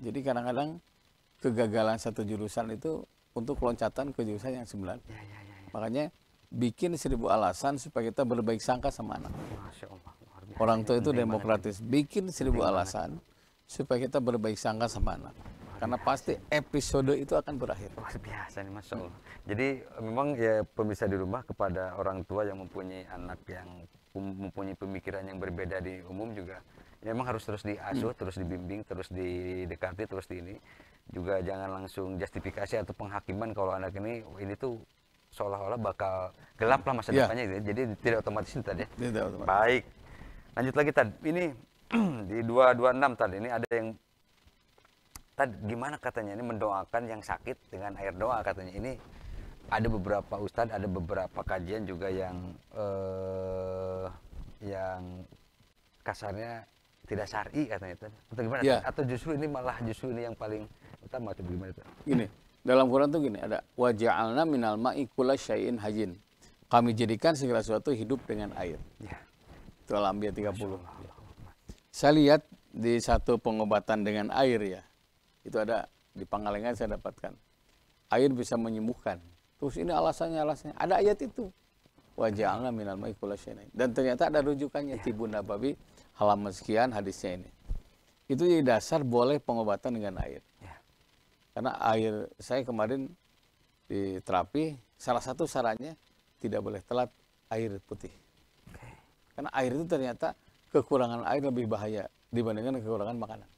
Jadi kadang-kadang kegagalan satu jurusan itu untuk loncatan ke jurusan yang 9. Makanya bikin 1000 alasan supaya kita berbaik sangka sama anak. Masya Allah. Orang tua itu demokratis, bikin 1000 alasan supaya kita berbaik sangka sama anak. Karena pasti episode itu akan berakhir. Luar biasa nih, Masya Allah. Jadi memang ya pemirsa di rumah, kepada orang tua yang mempunyai anak yang mempunyai pemikiran yang berbeda di umum juga, ya memang harus terus diasuh, terus dibimbing, terus didekati, terus di ini. Juga jangan langsung justifikasi atau penghakiman kalau anak ini tuh seolah-olah bakal gelap lah masa depannya gitu. Jadi tidak otomatis itu tadi ya. Tidak otomatis. Baik. Lanjut lagi tadi. Ini di 226 tadi ini ada yang tadi gimana katanya ini mendoakan yang sakit dengan air doa katanya. Ini ada beberapa ustadz, ada beberapa kajian juga yang kasarnya tidak syar'i katanya itu. Atau gimana? Atau justru ini yang paling utama atau gimana itu? Gini, dalam Quran tuh gini, ada wa ja'alna minal ma'i kulla syai'in hayyin. Kami jadikan segala sesuatu hidup dengan air. Itu Al-Anbiya 30. Saya lihat di satu pengobatan dengan air ya. Itu ada di Pangalengan saya dapatkan. Air bisa menyembuhkan. Terus ini alasannya. Ada ayat itu. Wa ja'alna minal ma'i kulla syai'in. Dan ternyata ada rujukannya Tibun Nabawi halaman sekian hadisnya ini. Itu jadi dasar boleh pengobatan dengan air. Karena air, saya kemarin di terapi, salah satu sarannya tidak boleh telat air putih. Karena air itu ternyata kekurangan air lebih bahaya dibandingkan kekurangan makanan.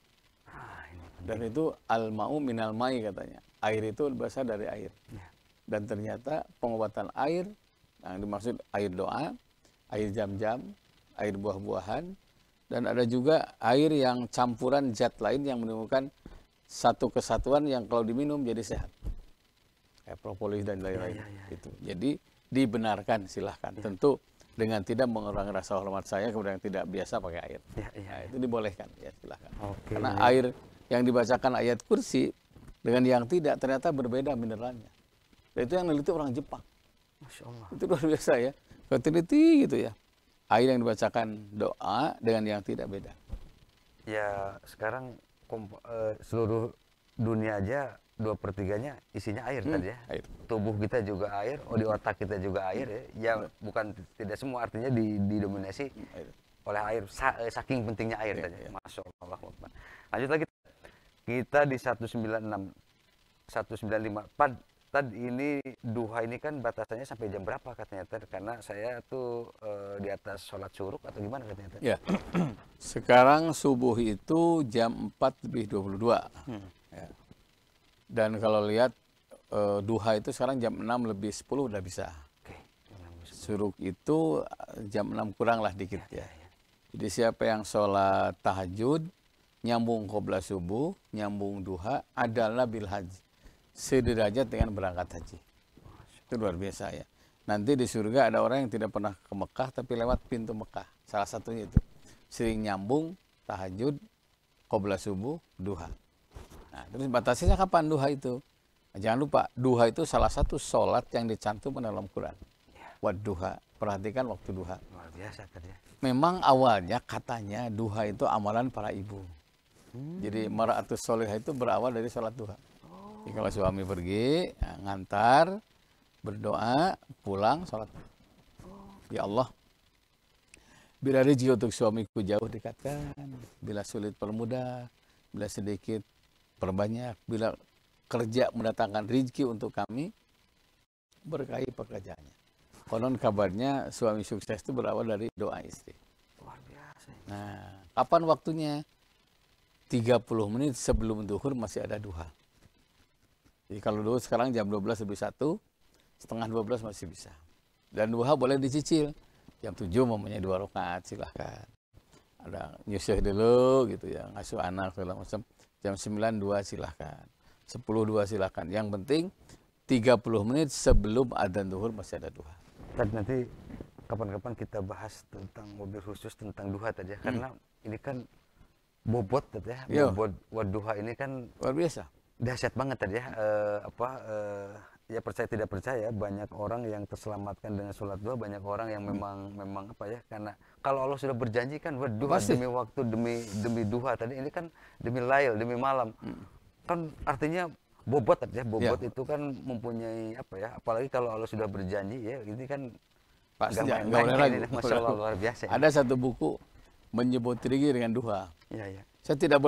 Dan itu al-ma'u minal ma'i katanya. Air itu berasal dari air. Dan ternyata pengobatan air, yang dimaksud air doa, air jam-jam, air buah-buahan, dan ada juga air yang campuran zat lain yang menimbulkan satu kesatuan yang kalau diminum jadi sehat. Kayak propolis dan lain-lain. Gitu. Jadi dibenarkan silahkan. Tentu dengan tidak mengurangi rasa hormat saya kemudian tidak biasa pakai air. Nah, itu dibolehkan ya silahkan. Karena air yang dibacakan ayat kursi dengan yang tidak ternyata berbeda mineralnya. Dan itu yang neliti orang Jepang. Masya Allah. Itu luar biasa ya. Teliti gitu ya. Air yang dibacakan doa dengan yang tidak beda. Ya sekarang seluruh dunia aja 2/3-nya isinya air tadi ya. Air. Tubuh kita juga air, di otak kita juga air ya. Ya bukan tidak semua, artinya didominasi oleh air. Saking pentingnya air tadi. Masya Allah. Lanjut lagi. Kita di 196, 195. Tadi ini duha ini kan batasannya sampai jam berapa katanya Tad? Karena saya tuh di atas sholat syuruk atau gimana katanya Tad? Ya. Sekarang subuh itu jam 4:22. Ya. Dan kalau lihat duha itu sekarang jam 6:10 udah bisa. Syuruk itu jam 6 kurang lah dikit ya. Jadi siapa yang sholat tahajud, nyambung qobla subuh, nyambung duha, adalah bil haji. Sederajat dengan berangkat haji. Itu luar biasa ya. Nanti di surga ada orang yang tidak pernah ke Mekah tapi lewat pintu Mekah. Salah satunya itu. Sering nyambung, tahajud, qobla subuh, duha. Nah, terus batasnya kapan duha itu? Nah, jangan lupa, duha itu salah satu sholat yang dicantumkan dalam Quran. Wad duha. Perhatikan waktu duha. Luar biasa tadi ya. Memang awalnya katanya duha itu amalan para ibu. Jadi mar'atus sholihah itu berawal dari sholat duha. Jadi kalau suami pergi, ngantar, berdoa, pulang, sholat. Ya Allah, bila rezeki untuk suamiku jauh dekatkan, bila sulit permudah, bila sedikit perbanyak, bila kerja mendatangkan rezeki untuk kami, berkahi pekerjaannya. Konon kabarnya suami sukses itu berawal dari doa istri. Luar biasa. Nah, kapan waktunya? 30 menit sebelum duhur masih ada duha. Jadi kalau duhur sekarang jam 12 lebih 1, setengah 12 masih bisa. Dan duha boleh dicicil. Jam 7 mamanya 2 rakaat, silahkan. Ada nyusuh dulu gitu ya, ngasuh anak segala macam. Jam 9 2 silahkan. 10 2 silahkan. Yang penting 30 menit sebelum adzan duhur masih ada duha. Tad, nanti kapan-kapan kita bahas tentang mobil khusus tentang duha tadi ya. Karena ini kan bobot tadi ya. Yo. Bobot duha ini kan Luar biasa. dahsyat banget tadi ya. Ya percaya tidak percaya, banyak orang yang terselamatkan dengan sholat duha, banyak orang yang memang apa ya, karena kalau Allah sudah berjanji kan berduha demi waktu, demi duha tadi, ini kan demi lail, demi malam. Kan artinya bobot ya, bobot itu kan mempunyai apa ya, apalagi kalau Allah sudah berjanji ya, ini kan Pasti nggak nggak boleh ragu. ini, Masya Allah, luar biasa ya. Ada satu buku menyebut rezeki dengan duha. Iya, iya. Saya tidak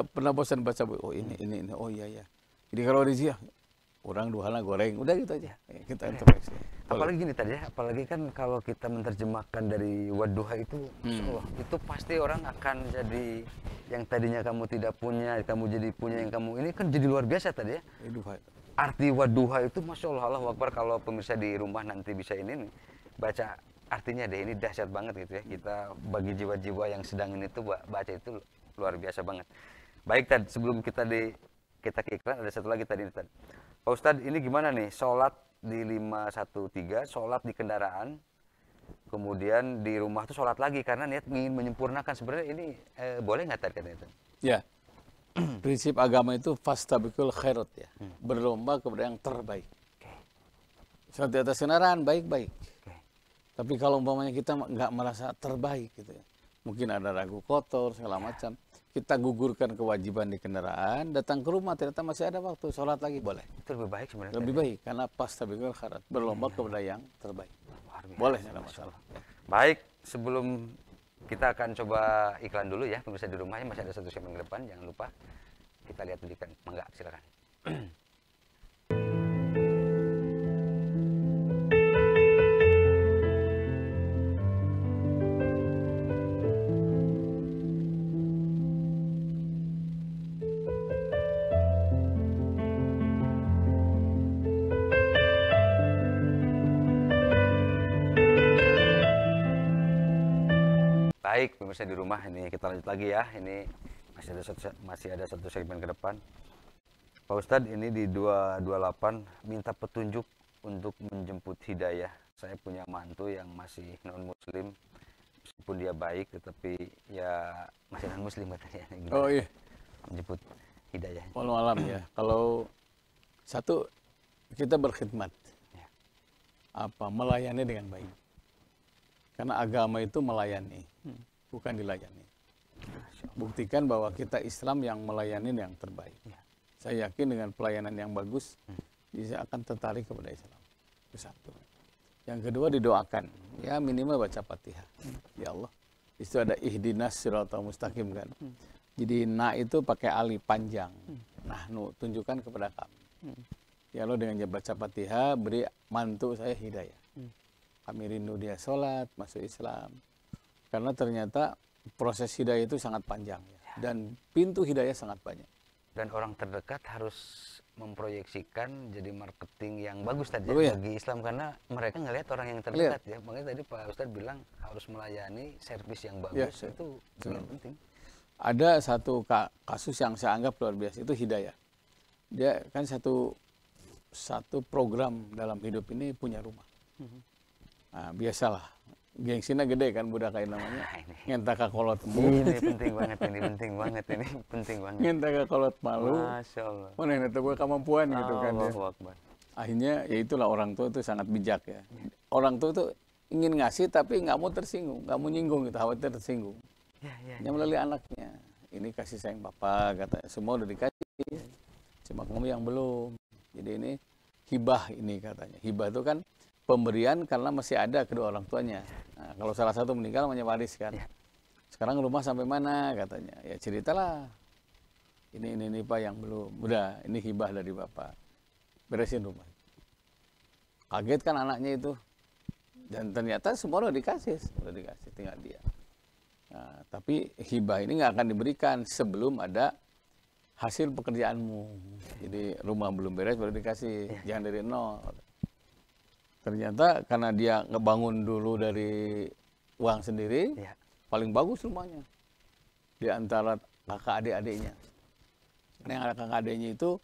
pernah bosan baca buku. Oh ini, oh iya. Jadi kalau rezeki orang duhala goreng, udah gitu aja. Kita introspeksi. Apalagi gini tadi ya, apalagi kan kalau kita menerjemahkan dari wadduha itu, Masya Allah, itu pasti orang akan jadi yang tadinya kamu tidak punya, kamu jadi punya, yang kamu ini kan jadi luar biasa tadi ya. Duha. Arti wadduha itu, Masya Allah, Allahu Akbar, kalau pemirsa di rumah nanti bisa ini nih, baca artinya deh, ini dahsyat banget gitu ya. Kita bagi jiwa-jiwa yang sedang ini tuh baca itu luar biasa banget. Baik Tad, sebelum kita ke iklan, ada satu lagi tadi Tad. Pak Ustadz, ini gimana nih, sholat di 513, sholat di kendaraan, kemudian di rumah tuh sholat lagi, karena niat ingin menyempurnakan, sebenarnya ini boleh nggak Tad katanya itu? Ya, prinsip agama itu fastabiqul khairat ya, berlomba kepada yang terbaik. Sholat di atas kendaraan, baik-baik. Tapi kalau umpamanya kita nggak merasa terbaik gitu ya, mungkin ada ragu kotor, segala macam, kita gugurkan kewajiban di kendaraan, datang ke rumah ternyata masih ada waktu, sholat lagi boleh. Itu lebih baik sebenarnya. Lebih baik, karena fastabiqul khairat, berlomba kepada yang terbaik. Boleh, tidak ada masalah. Baik, sebelum kita akan coba iklan dulu ya, pemirsa di rumahnya masih ada satu segmen ke depan, jangan lupa kita lihat dulu iklan. Mangga, silakan. Baik, pemirsa di rumah, ini kita lanjut lagi ya. Ini masih ada satu segmen ke depan. Pak Ustadz, ini di 228 minta petunjuk untuk menjemput hidayah. Saya punya mantu yang masih non muslim, meskipun dia baik, tetapi ya masih non muslim katanya. Gimana? Oh iya. Menjemput hidayah. Walau alam ya. Kalau satu, kita berkhidmat, Ya. melayani dengan baik. Karena agama itu melayani, bukan dilayani. Buktikan bahwa kita Islam yang melayani yang terbaik. Ya. Saya yakin dengan pelayanan yang bagus, bisa akan tertarik kepada Islam. Itu satu. Yang kedua, didoakan. Ya minimal baca Fatihah. Ya Allah. Itu ada ihdinas siratal mustaqim kan. Jadi na itu pakai alif panjang. Nah, tunjukkan kepada kami. Ya Allah, dengan baca Fatihah beri mantu saya hidayah. Kami rindu dia sholat, masuk Islam. Karena ternyata proses hidayah itu sangat panjang. Ya. Dan pintu hidayah sangat banyak. Dan orang terdekat harus memproyeksikan jadi marketing yang bagus tadi ya? Bagi Islam. Karena mereka ngelihat orang yang terdekat ya. Makanya tadi Pak Ustadz bilang harus melayani servis yang bagus. Ya, itu yang penting. Ada satu kasus yang saya anggap luar biasa, itu hidayah. Dia kan satu program dalam hidup ini punya rumah. Nah, biasalah, gengsinya gede kan budak kayak namanya. Ngentaka kolot malu. Ini penting banget, ini penting banget. Ngentaka kolot malu. Masya Allah. Mana itu gue kemampuan gitu kan ya. Akbar. Akhirnya ya itulah orang tua itu sangat bijak ya. Orang tua itu ingin ngasih tapi nggak mau tersinggung, nggak mau nyinggung gitu, khawatir tersinggung. Yang melalui anaknya. Ini kasih sayang bapak, katanya semua udah dikasih. Cuma kamu yang belum. Jadi ini hibah ini katanya. Hibah itu kan pemberian karena masih ada kedua orang tuanya. Nah, kalau salah satu meninggal namanya waris kan. Ya. Sekarang rumah sampai mana katanya? Ya ceritalah. Ini Pak yang belum. Udah, ini hibah dari Bapak. Beresin rumah. Kaget kan anaknya itu. Dan ternyata semua udah dikasih, tinggal dia. Nah, tapi hibah ini nggak akan diberikan sebelum ada hasil pekerjaanmu. Jadi rumah belum beres baru dikasih, jangan dari nol. Ternyata karena dia ngebangun dulu dari uang sendiri, paling bagus rumahnya di antara kakak adik-adiknya. Nah, yang ada kakak adiknya itu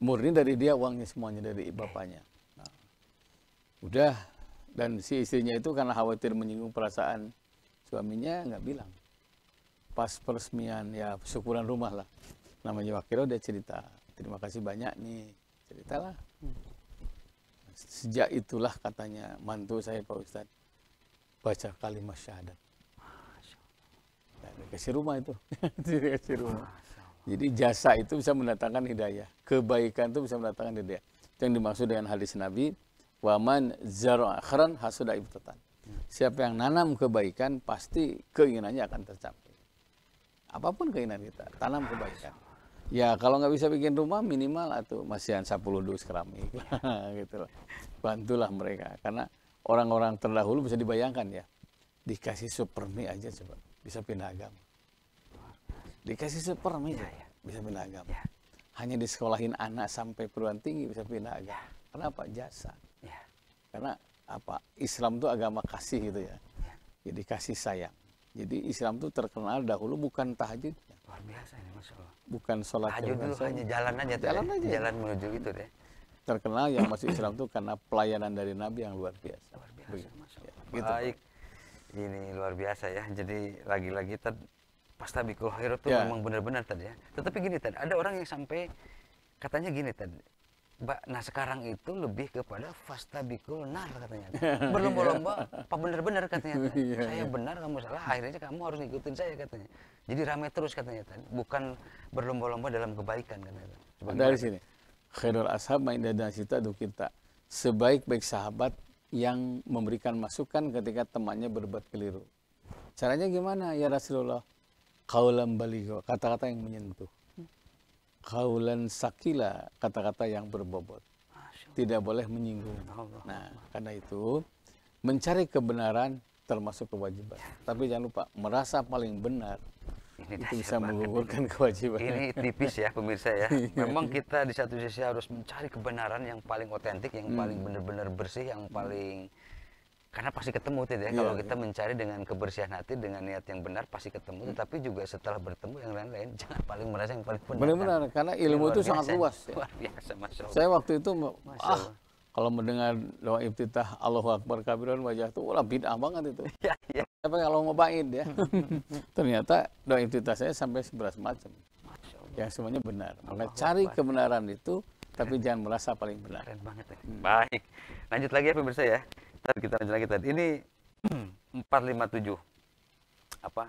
murni dari dia uangnya semuanya dari bapaknya. Nah, udah, dan si istrinya itu karena khawatir menyinggung perasaan suaminya nggak bilang. Pas peresmian ya syukuran rumah lah, namanya Wakiro dia cerita, terima kasih banyak nih, ceritalah. Sejak itulah katanya mantu saya Pak Ustadz baca kalimat syahadat. Dikasih rumah itu, dikasih rumah. Jadi jasa itu bisa mendatangkan hidayah, kebaikan itu bisa mendatangkan hidayah. Itu yang dimaksud dengan hadis Nabi, waman zara'a khairan hasuda ibtatan. Siapa yang nanam kebaikan pasti keinginannya akan tercapai. Apapun keinginan kita, tanam kebaikan. Ya kalau nggak bisa bikin rumah minimal atau masihan 10 dus keramik gitu loh. Bantulah mereka karena orang-orang terdahulu bisa dibayangkan ya. Dikasih supermi aja coba bisa pindah agama. Dikasih supermi aja bisa pindah agama. Hanya disekolahin anak sampai perguruan tinggi bisa pindah agama. Kenapa? Jasa. Karena apa? Islam itu agama kasih gitu ya. Jadi kasih sayang. Jadi Islam itu terkenal dahulu bukan tahajud. Luar biasa ini, Masya Allah. Bukan sholat tahajud dulu, hanya jalan aja. Jalan aja. Jalan menuju itu deh. Terkenal yang masuk Islam itu karena pelayanan dari Nabi yang luar biasa. Luar biasa, Masya Allah. Ya, gitu, baik. Ini luar biasa ya. Jadi lagi-lagi Fastabiqul khairat itu memang benar-benar tadi ya. Tetapi gini tadi, ada orang yang sampai katanya gini tadi. Nah sekarang itu lebih kepada fastabiqul nar katanya. Berlomba-lomba apa benar-benar katanya. Saya benar, kamu salah, akhirnya kamu harus ngikutin saya katanya. Jadi ramai terus katanya tadi. Bukan berlomba-lomba dalam kebaikan katanya. Dari sini. Khairul ashab ma'indana sita kita. Sebaik-baik sahabat yang memberikan masukan ketika temannya berbuat keliru. Caranya gimana ya Rasulullah? Qaulan baligha, kata-kata yang menyentuh. Qaulan sakila, kata-kata yang berbobot. Tidak boleh menyinggung. Nah, karena itu mencari kebenaran termasuk kewajiban. Tapi jangan lupa merasa paling benar. Ini itu bisa menggugurkan kewajiban. Ini tipis ya pemirsa ya. Memang kita di satu sisi harus mencari kebenaran yang paling otentik, yang paling benar-benar bersih, yang paling karena pasti ketemu tidak ya. Kalau kita mencari dengan kebersihan hati, dengan niat yang benar pasti ketemu. Tetapi juga setelah bertemu yang lain-lain jangan paling merasa yang paling benar. Benar-benar karena ilmu itu sangat luas. Ya. Luar biasa, Masya Allah. Saya waktu itu kalau mendengar doa iftitah Allahu Akbar kabiran wajah itu ulah bid'ah banget itu. Iya. Tapi kalau mau baid ya. Ternyata doa iftitah saya sampai 11 macam. Yang semuanya benar. Maka cari kebenaran itu tapi jangan merasa paling benar. Keren banget ya. Baik. Lanjut lagi ya pemirsa ya. Kita lanjut lagi tadi. Ini 457. Apa?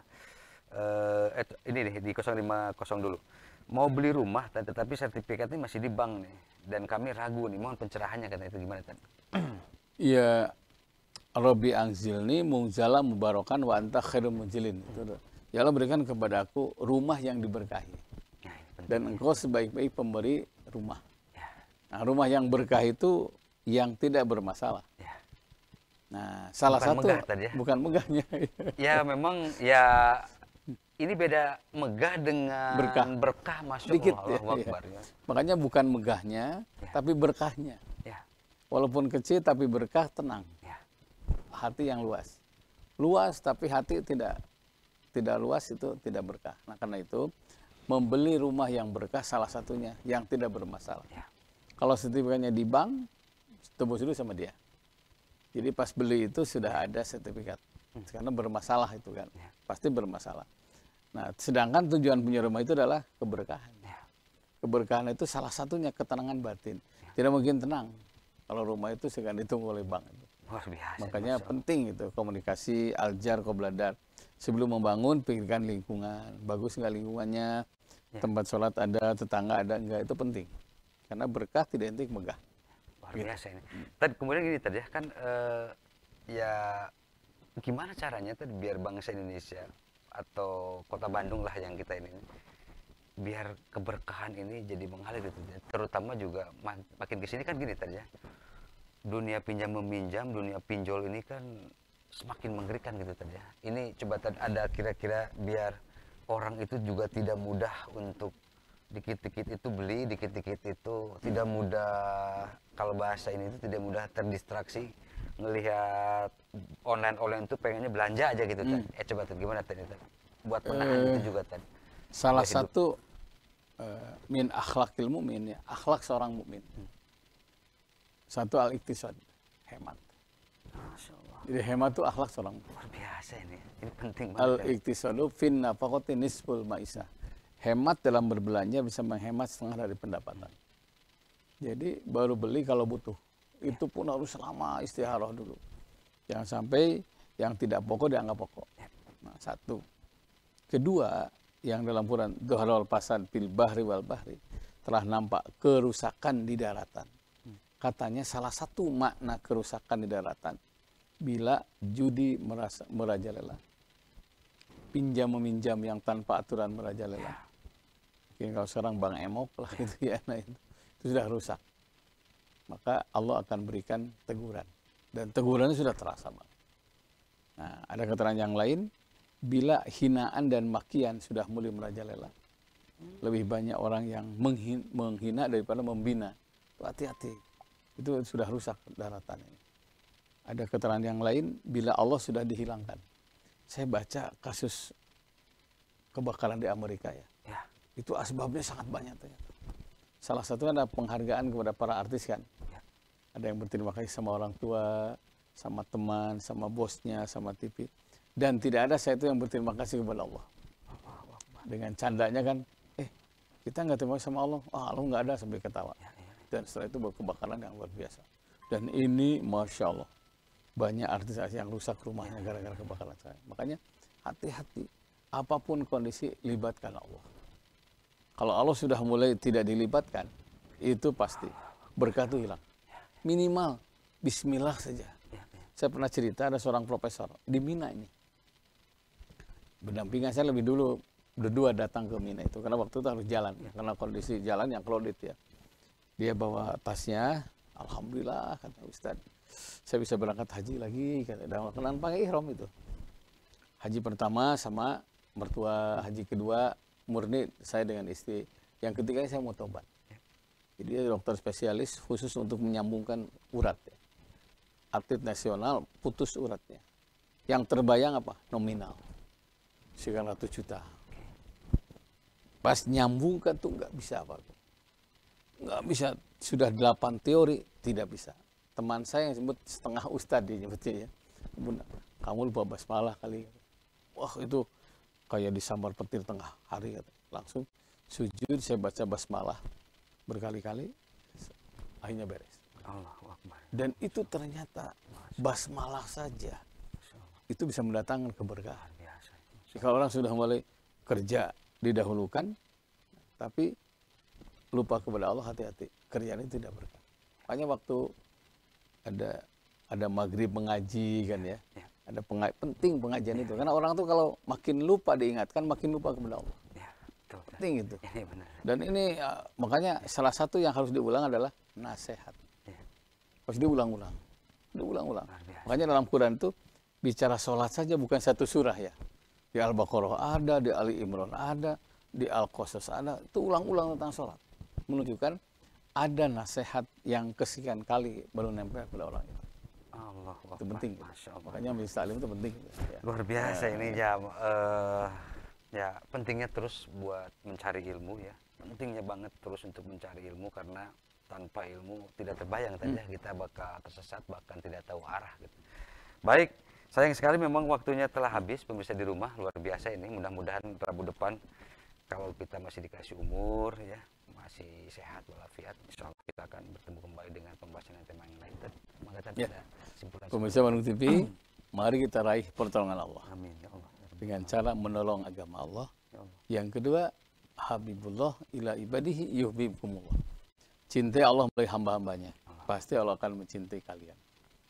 Ini nih di 050 dulu. Mau beli rumah tetapi sertifikatnya masih di bank nih. Dan kami ragu nih, mohon pencerahannya katanya itu gimana tadi? Iya. Rabbi angzilni munzala mubarakan wa anta khairul munzilin. Ya Allah berikan kepada aku rumah yang diberkahi. Dan engkau sebaik-baik pemberi rumah. Nah, rumah yang berkah itu yang tidak bermasalah. Nah, salah bukan satu megah tadi ya? Bukan megahnya. Ya memang ya ini beda megah dengan berkah Masya dikit, Allah. Akbar, ya. Makanya bukan megahnya, tapi berkahnya. Walaupun kecil tapi berkah, tenang. Hati yang luas. Luas tapi hati tidak luas itu tidak berkah. Nah karena itu membeli rumah yang berkah salah satunya yang tidak bermasalah. Kalau sertifikatnya di bank, tebus dulu sama dia. Jadi pas beli itu sudah ada sertifikat. Karena bermasalah itu kan. Pasti bermasalah. Nah, sedangkan tujuan punya rumah itu adalah keberkahan. Keberkahan itu salah satunya ketenangan batin. Tidak mungkin tenang kalau rumah itu sedang ditunggu oleh bank. Luar biasa. Makanya penting itu komunikasi aljar qobladar. Sebelum membangun pikirkan lingkungan. Bagus nggak lingkungannya? Tempat sholat ada, tetangga ada enggak, itu penting. Karena berkah tidak identik megah. Luar biasa ini. Tadi kemudian gini tadi ya kan ya gimana caranya tadi biar bangsa Indonesia atau kota Bandung lah yang kita ini biar keberkahan ini jadi mengalir gitu. Terutama juga makin kesini kan gini tadi ya. Dunia pinjam meminjam, dunia pinjol ini kan semakin mengerikan gitu tadi ya. Ini coba tadi ada kira-kira biar orang itu juga tidak mudah untuk dikit-dikit itu beli, dikit-dikit itu tidak mudah, kalau bahasa ini itu tidak mudah terdistraksi ngelihat online itu pengennya belanja aja gitu tadi. Coba tadi gimana tadi buat menahan itu juga tadi. Salah satu min akhlakil mu'min ya, akhlak seorang mukmin. Satu al-iktisad, hemat. Masya Allah. Jadi hemat itu akhlak seorang mukmin. Luar biasa ini penting banget. Al-iktisadu fin nafaqati nisful ma'isah. Hemat dalam berbelanja bisa menghemat setengah dari pendapatan. Jadi baru beli kalau butuh. Itu pun harus lama istiharah dulu. Jangan sampai yang tidak pokok dianggap pokok. Nah, satu. Kedua, yang dalam Quran Dhuhrul Fasad fil bahri wal bahri telah nampak kerusakan di daratan. Katanya salah satu makna kerusakan di daratan bila judi merajalela. Pinjam meminjam yang tanpa aturan merajalela. Mungkin kalau sekarang Bang Emok lah gitu ya, nah itu sudah rusak. Maka Allah akan berikan teguran. Dan tegurannya sudah terasa, Bang. Nah, ada keterangan yang lain, bila hinaan dan makian sudah mulai merajalela. Lebih banyak orang yang menghina daripada membina. Hati-hati. Itu sudah rusak daratan ini. Ada keterangan yang lain, bila Allah sudah dihilangkan. Saya baca kasus kebakaran di Amerika ya. Itu asbabnya sangat banyak ternyata. Salah satunya ada penghargaan kepada para artis kan. Ada yang berterima kasih sama orang tua, sama teman, sama bosnya, sama TV. Dan tidak ada saya itu yang berterima kasih kepada Allah. Dengan candanya kan, kita nggak terima kasih sama Allah. Allah nggak ada, sampai ketawa. Dan setelah itu kebakaran yang luar biasa. Dan ini Masya Allah, banyak artis yang rusak rumahnya gara-gara kebakaran saya. Makanya hati-hati, apapun kondisi, libatkan Allah. Kalau Allah sudah mulai tidak dilibatkan, itu pasti berkah itu hilang. Minimal bismillah saja. Saya pernah cerita ada seorang profesor di Mina ini. Berdampingan saya lebih dulu berdua datang ke Mina itu karena waktu itu harus jalan karena kondisi jalan yang crowded ya. Dia bawa tasnya, alhamdulillah kata Ustaz, saya bisa berangkat haji lagi kata. Dan kenan pakai ihram itu. Haji pertama sama mertua, haji kedua murni saya dengan istri. Yang ketiga saya mau tobat. Jadi dia dokter spesialis khusus untuk menyambungkan urat. Ya. Atlet nasional putus uratnya. Yang terbayang apa? Nominal. Sekian ratus juta. Pas nyambungkan tuh nggak bisa apa. Nggak bisa. Sudah 8 teori, tidak bisa. Teman saya yang sebut setengah ustadz dia nyebutnya ya. Bunda, kamu lupa basmalah kali. Wah itu kayak disambar petir tengah hari. Langsung sujud, saya baca basmalah berkali-kali, akhirnya beres. Allahu Akbar. Dan itu ternyata basmalah saja itu bisa mendatangkan keberkahan. Kalau orang sudah mulai kerja didahulukan, tapi lupa kepada Allah, hati-hati. Kerjaan itu tidak berkah. Makanya waktu ada maghrib mengaji kan ya, ada penting pengajian itu. Karena orang tuh kalau makin lupa diingatkan, makin lupa kepada Allah. Penting itu. Dan ini makanya salah satu yang harus diulang adalah nasihat. Harus diulang-ulang. Diulang-ulang. Makanya dalam Quran itu bicara sholat saja bukan satu surah ya. Di Al-Baqarah ada, di Ali Imran ada, di Al-Qasas ada. Itu ulang-ulang tentang sholat. Menunjukkan ada nasihat yang kesekian kali baru nempel pada orang itu. Allah, itu penting. Makanya majelis taklim itu penting. Ya. Luar biasa ini ya. Ya pentingnya terus buat mencari ilmu ya. Pentingnya banget terus untuk mencari ilmu karena tanpa ilmu tidak terbayang tadi kita bakal tersesat bahkan tidak tahu arah gitu. Baik, sayang sekali memang waktunya telah habis pemirsa di rumah. Luar biasa ini, mudah-mudahan Rabu depan kalau kita masih dikasih umur ya, masih sehat walafiat, insya Allah kita akan bertemu kembali dengan pembahasan tema yang lain. Maka tadi ada simpulan. Pemirsa Bandung TV, mari kita raih pertolongan Allah. Amin ya Allah. Dengan cara menolong agama Allah. Yang kedua, Habibullah ila ibadihi yuhibbukumullah. Cintai Allah melalui hamba-hambanya. pasti Allah akan mencintai kalian.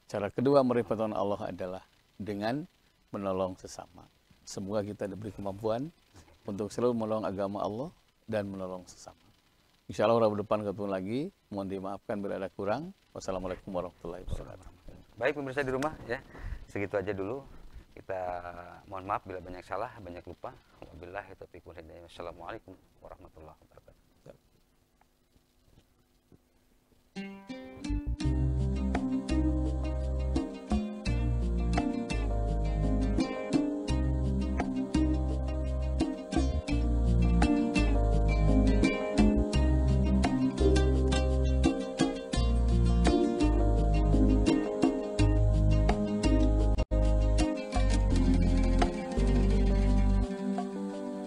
Cara kedua meraih pertolongan Allah adalah dengan menolong sesama. Semoga kita diberi kemampuan untuk selalu menolong agama Allah dan menolong sesama. Insya Allah Rabu depan ketemu lagi. Mohon dimaafkan bila ada kurang. Wassalamualaikum warahmatullahi wabarakatuh. Baik pemirsa di rumah ya, segitu aja dulu. Kita mohon maaf bila banyak salah, banyak lupa. Wabillahi taufiq wal hidayah. Wassalamualaikum warahmatullahi wabarakatuh.